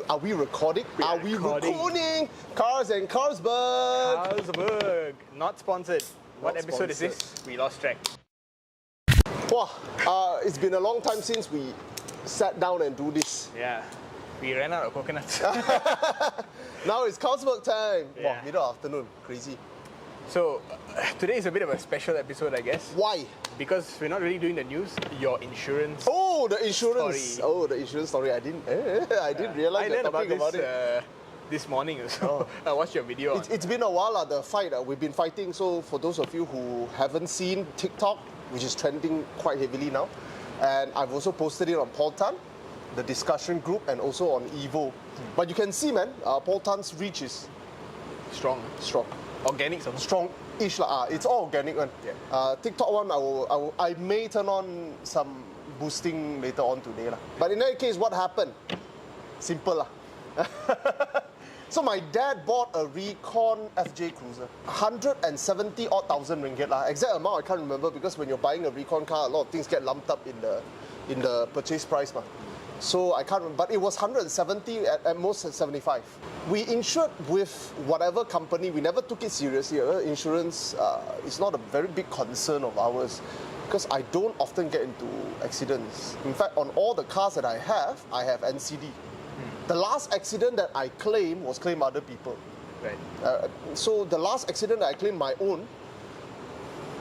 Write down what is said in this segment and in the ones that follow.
Are we recording? Are we recording? Cars and Carlsberg. Carlsberg, not sponsored. What Not episode sponsored. is this? We lost track. Wow, it's been a long time since we sat down and do this. Yeah, we ran out of coconuts. Now it's Carlsberg time. Yeah. Wow, middle afternoon, crazy. So, today is a bit of a special episode, I guess. Why? Because we're not really doing the news, your insurance. Oh, the insurance. Story. Oh, the insurance story. I didn't realize I you're learned about talking about this it. this morning. So I watched your video. It's been a while, the fight. We've been fighting. So for those of you who haven't seen TikTok, which is trending quite heavily now, and I've also posted it on Paul Tan, the discussion group, and also on Evo. But you can see, man, Paul Tan's reach is Strong. Organic something. strong-ish lah. It's all organic one. Yeah. TikTok one, I may turn on some boosting later on today lah. But in any case, what happened? Simple lah. So my dad bought a Recon FJ Cruiser, 170 odd thousand ringgit lah. Exact amount I can't remember because when you're buying a Recon car, a lot of things get lumped up in the purchase price ma. So I can't remember, but it was 170 at most 75. We insured with whatever company. We never took it seriously. Insurance is not a very big concern of ours because I don't often get into accidents. In fact, on all the cars that I have NCD. The last accident that I claimed was claim other people. Right. So the last accident that I claimed my own,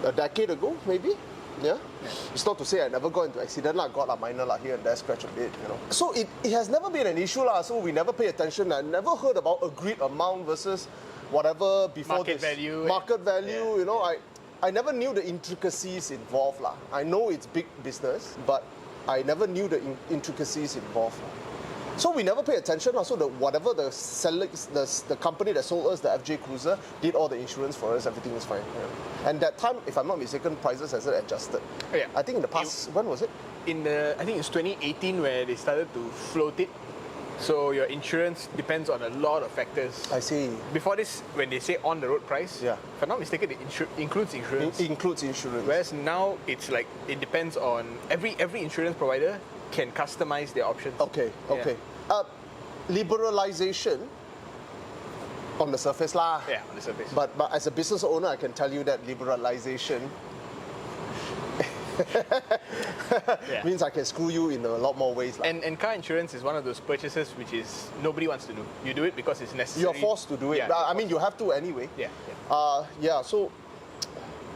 a decade ago maybe. Yeah? It's not to say I never got into accident lah, got a minor lah here and there, scratch a bit, you know. So it has never been an issue lah, so we never pay attention. I never heard about agreed amount versus whatever before Market this. value. Market value, Yeah. you know, I never knew the intricacies involved lah. I know it's big business, but I never knew the intricacies involved lah. So we never pay attention. So whatever the company that sold us the FJ Cruiser did all the insurance for us, everything was fine. Yeah. And that time, if I'm not mistaken, prices has adjusted. Oh, yeah. I think in the past, when was it? I think it's 2018 where they started to float it. So your insurance depends on a lot of factors. I see. Before this, when they say on the road price, Yeah. if I'm not mistaken, it includes insurance. It includes insurance. Whereas now it's like it depends on every insurance provider can customize their options. Okay. Liberalization on the surface lah. Yeah, on the surface. But as a business owner, I can tell you that liberalization means I can screw you in a lot more ways lah. And car insurance is one of those purchases which is nobody wants to do. You do it because it's necessary. You're forced to do it. Yeah, I mean, you have to anyway. Yeah. So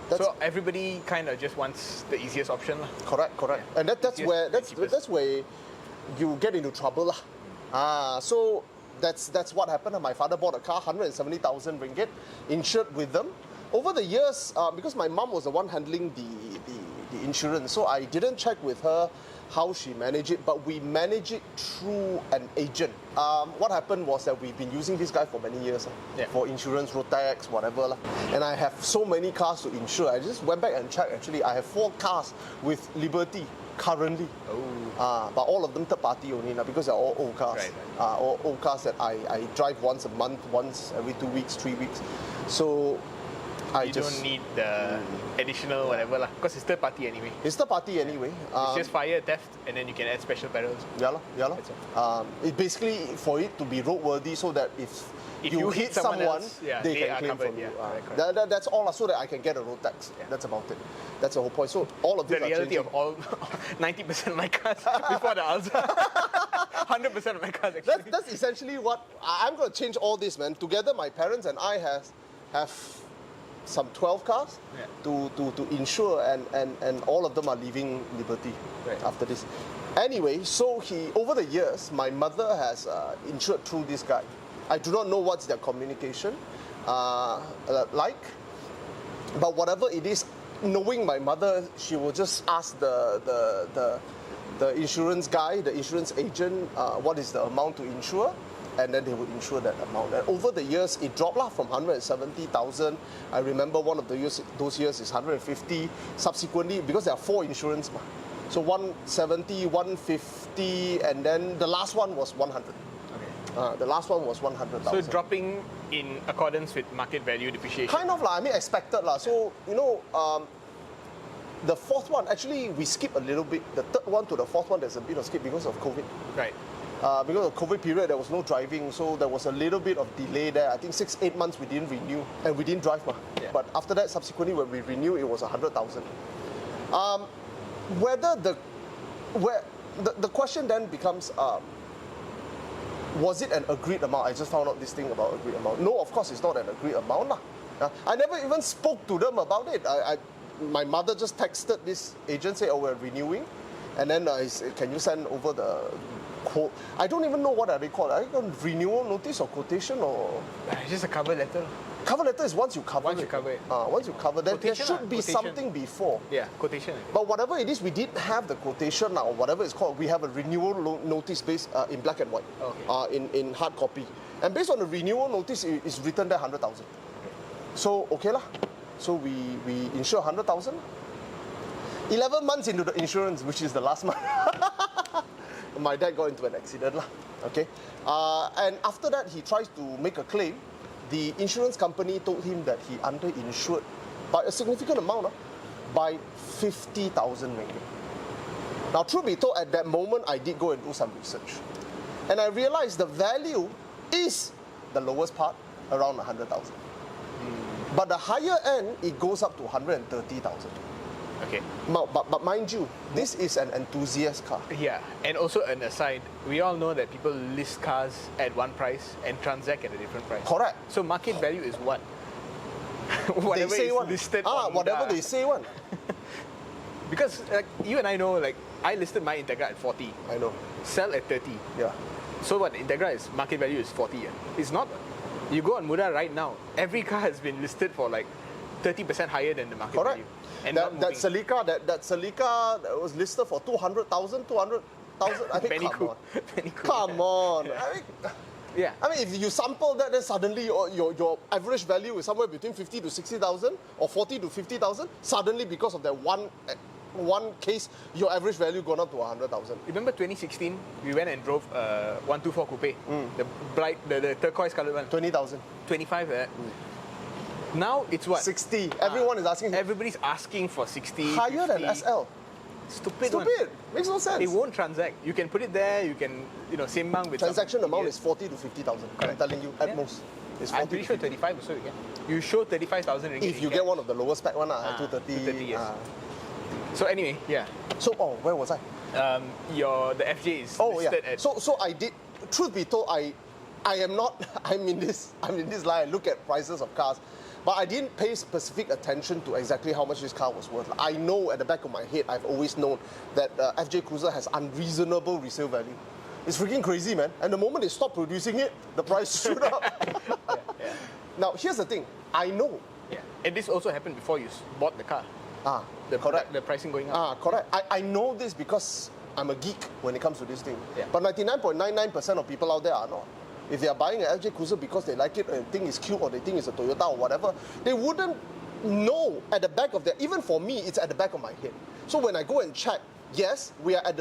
that's So everybody kind of just wants the easiest option lah. correct. Yeah. And that's Cheapest. where you get into trouble lah. So that's what happened. My father bought a car, 170,000 ringgit, insured with them. Over the years, because my mom was the one handling the insurance, so I didn't check with her how she managed it, but we manage it through an agent. What happened was that we've been using this guy for many years for insurance, road tax, whatever lah. And I have so many cars to insure. I just went back and checked. Actually, I have 4 cars with Liberty currently. But all of them third party only now because they're all old cars. Right. All old cars that I drive once a month, once every 2 weeks, 3 weeks. So I You don't need the additional whatever lah, because it's third party anyway. It's third party anyway. It's just fire, theft, and then you can add special perils. Yeah lah. It basically for it to be roadworthy so that if you hit someone, else, they can are claim covered, from you. correct. That's all so that I can get a road tax. Yeah. That's about it. That's the whole point. So all of The these are reality changing. of all 90% of my cars before the Alza. 100% of my cars actually. That's essentially what I'm going to change all this, man. Together, my parents and I have some 12 cars to insure, and all of them are leaving Liberty after this. Anyway, so over the years, my mother has insured through this guy. I do not know what's their communication like, but whatever it is, knowing my mother, she will just ask the insurance guy, the insurance agent, what is the amount to insure, and then they would insure that amount. And over the years, it dropped from 170,000. I remember one of those years is 150. Subsequently, because there are 4 insurance, so 170, 150, and then the last one was 100. The last one was 100,000. So dropping in accordance with market value depreciation. Kind of lah. I mean, expected lah. So the 4th one, actually we skip a little bit. The 3rd one to the 4th one, there's a bit of skip because of COVID. Right. Because of COVID period, there was no driving, so there was a little bit of delay there. I think 6-8 months we didn't renew, and we didn't drive. Yeah. But after that, subsequently, when we renewed, it was 100,000. The question then becomes, was it an agreed amount? I just found out this thing about agreed amount. No, of course, it's not an agreed amount. I never even spoke to them about it. My mother just texted this agent, say, oh, we're renewing. And then I said, can you send over the quote? I don't even know what are they called. Are they called renewal notice or quotation or? It's just a cover letter. Cover letter is once you cover it. Once you cover that, there should be something before. Yeah, quotation. But whatever it is, we didn't have the quotation or whatever it's called. We have a renewal notice based in black and white, in hard copy. And based on the renewal notice, it's written there 100,000. So, okay lah. So we insure 100,000. 11 months into the insurance, which is the last month, my dad got into an accident lah. Okay. And after that, he tries to make a claim. The insurance company told him that he underinsured by a significant amount, by 50,000 ringgit. Now, truth be told, at that moment, I did go and do some research. And I realized the value is the lowest part, around 100,000. But the higher end, it goes up to 130,000. Okay. But mind you, this is an enthusiast car. Yeah, and also an aside, we all know that people list cars at one price and transact at a different price. Correct. So market value is what? Whatever they say is one. listed on whatever they say one. Because like, you and I know, like, I listed my Integra at 40. I know. Sell at 30. Yeah. So what, Integra is market value is 40. Yeah? It's not. You go on Muda right now, every car has been listed for like 30% higher than the market Correct. value. And that Celica, that Celica that was listed for 200,000, 200,000. I mean, come on. Yeah. I mean, yeah. I mean, if you sample that, then suddenly your average value is somewhere between 50 to 60,000 or 40 to 50,000. Suddenly, because of that one case, your average value gone up to 100,000. Remember 2016, we went and drove 124 coupe, the turquoise colored one. 20,000. 25. Now it's what? 60. Everyone is asking. Everybody's asking for 60. Higher 50. than SL. Stupid. Makes no sense. They won't transact. You can put it there. You can, same amount with transaction amount is 40 to 50,000. I'm telling you, at most. I'm pretty sure 35 also you can. You show 35,000 ringgit. If you get one of the lowest spec one, 230. 230, yes. So anyway, yeah. So, where was I? The FJ is listed at. So I did. Truth be told, I am not. I'm in this line. I look at prices of cars, but I didn't pay specific attention to exactly how much this car was worth. I know at the back of my head, I've always known that FJ Cruiser has unreasonable resale value. It's freaking crazy, man. And the moment they stop producing it, the price shoot up. Yeah. Now, here's the thing. I know. Yeah. And this also happened before you bought the car. Correct. The pricing going up. Correct. I know this because I'm a geek when it comes to this thing. Yeah. But 99.99% of people out there are not. If they are buying an FJ Cruiser because they like it and think it's cute or they think it's a Toyota or whatever, they wouldn't know at the back of their, even for me, it's at the back of my head. So when I go and check, yes, we are at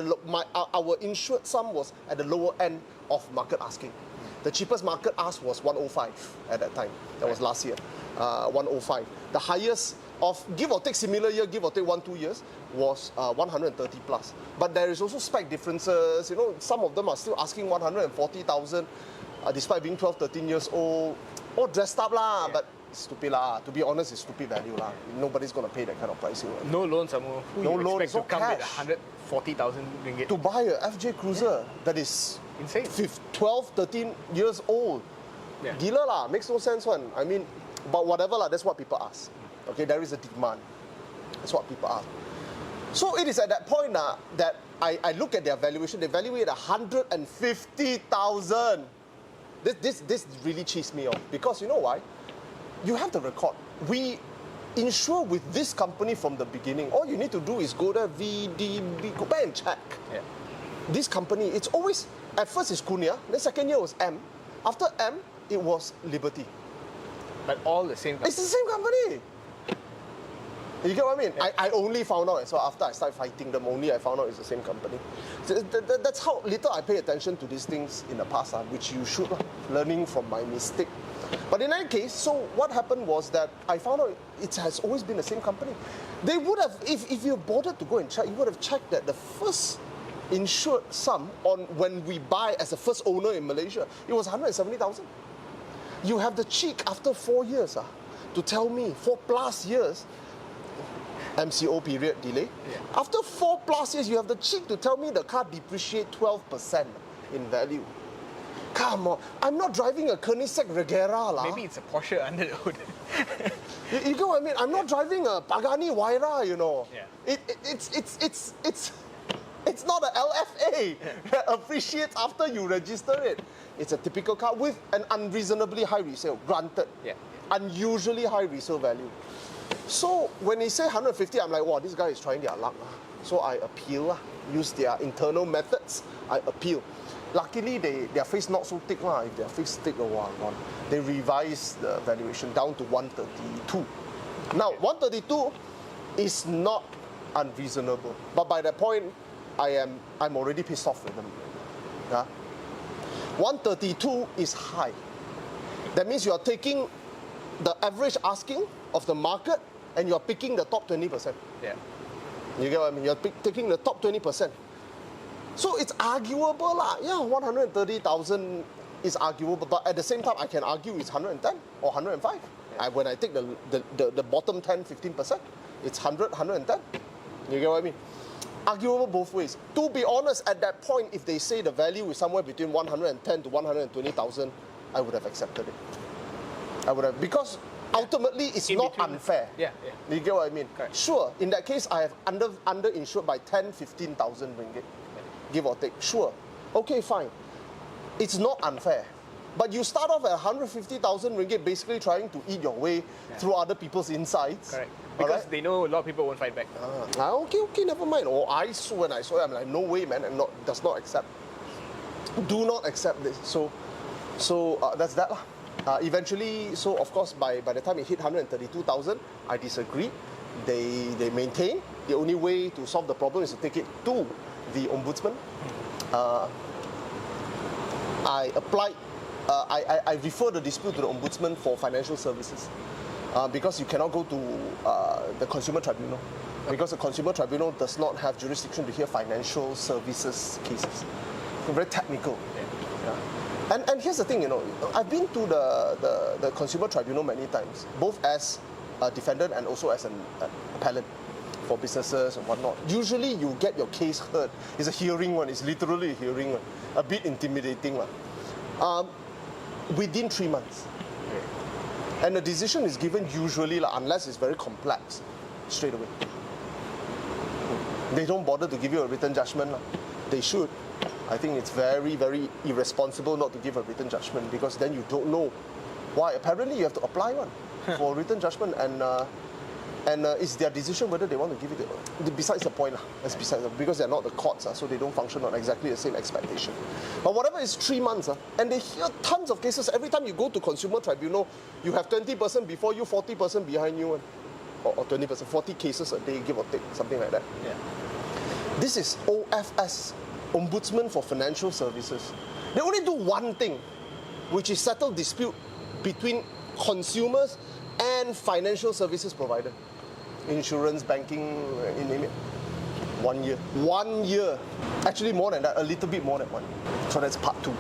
our insured sum was at the lower end of market asking. The cheapest market ask was 105 at that time. That was last year, 105. The highest of, give or take similar year, give or take 1-2 years, was 130 plus. But there is also spec differences. Some of them are still asking 140,000, despite being 12, 13 years old, all dressed up lah. Yeah. But it's stupid lah. To be honest, it's stupid value lah. Nobody's gonna pay that kind of pricing. Right? No loan, Samu. No loan, expect to come with 140,000 ringgit to buy a FJ Cruiser that is insane. 12, 13 years old. Yeah. Gila lah, makes no sense one. I mean, but whatever lah, that's what people ask. Okay, there is a demand. That's what people ask. So it is at that point that I look at their valuation. They evaluate 150,000. This really cheesed me off because you know why? You have the record. We insure with this company from the beginning. All you need to do is go there, VDB, go back and check. Yeah. This company, it's always, at first it's Kurnia, then second year was M. After M, it was Liberty. But all the same company. It's the same company. You get what I mean? Yeah. I only found out, so after I started fighting them, I found out it's the same company. So that's how little I pay attention to these things in the past, which you should, learning from my mistake. But in any case, so what happened was that I found out it has always been the same company. They would have, if you bothered to go and check, you would have checked that the first insured sum on when we buy as a first owner in Malaysia, it was 170,000. You have the cheek after 4 years to tell me 4+ years, MCO period delay. After 4+ years, you have the cheek to tell me the car depreciate 12% in value. Come on, I'm not driving a Koenigsegg Regera lah. Maybe it's a Porsche under the hood. You know what I mean? I'm not driving a Pagani Huayra, you know. Yeah. It's not an LFA that appreciates after you register it. It's a typical car with an unreasonably high resale, granted. Yeah. Unusually high resale value. So when they say 150, I'm like, wow, this guy is trying their luck. So I appeal, use their internal methods, I appeal. Luckily, their face not so thick. If their face thick, they revise the valuation down to 132. Now, 132 is not unreasonable. But by that point, I'm already pissed off with them. 132 is high. That means you are taking the average asking of the market and you're picking the top 20%. Yeah. You get what I mean? You're taking the top 20%. So it's arguable lah. Yeah, 130,000 is arguable, but at the same time, I can argue it's 110 or 105. Yeah. When I take the bottom 10, 15%, it's 100, 110. You get what I mean? Arguable both ways. To be honest, at that point, if they say the value is somewhere between 110 to 120,000, I would have accepted it. I would have, because ultimately it's not unfair. Yeah. You get what I mean? Correct. Sure, in that case, I have underinsured by 10, 15,000 ringgit. Give or take, sure. Okay, fine. It's not unfair. But you start off at 150,000 ringgit basically trying to eat your way through other people's insides. Correct. Because they know a lot of people won't fight back. Okay, never mind. Or when I saw it, I'm like, no way, man, does not accept. Do not accept this. So that's that lah. Eventually, so of course, by the time it hit 132,000, I disagreed. They maintain the only way to solve the problem is to take it to the ombudsman. I applied. I refer the dispute to the ombudsman for financial services because you cannot go to the consumer tribunal because the consumer tribunal does not have jurisdiction to hear financial services cases. They're very technical. Yeah. And here's the thing, I've been to the consumer tribunal many times, both as a defendant and also as an appellant for businesses and whatnot. Usually you get your case heard. It's a hearing one. It's literally a hearing one. A bit intimidating one. Within 3 months. And the decision is given usually, unless it's very complex, straight away. They don't bother to give you a written judgment. They should. I think it's very, very irresponsible not to give a written judgment because then you don't know why. Apparently you have to apply one for a written judgment and it's their decision whether they want to give it. Besides the point, that's besides because they're not the courts, so they don't function on exactly the same expectation. But whatever is 3 months, and they hear tons of cases. Every time you go to consumer tribunal, you have 20% before you, 40% behind you, or 20%, 40 cases a day, give or take, something like that. Yeah. This is OFS, Ombudsman for Financial Services. They only do one thing, which is settle dispute between consumers and financial services provider. Insurance, banking, you name it. 1 year. 1 year. Actually more than that, a little bit more than 1 year. So that's part 2.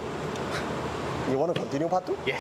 You want to continue part 2? Yes.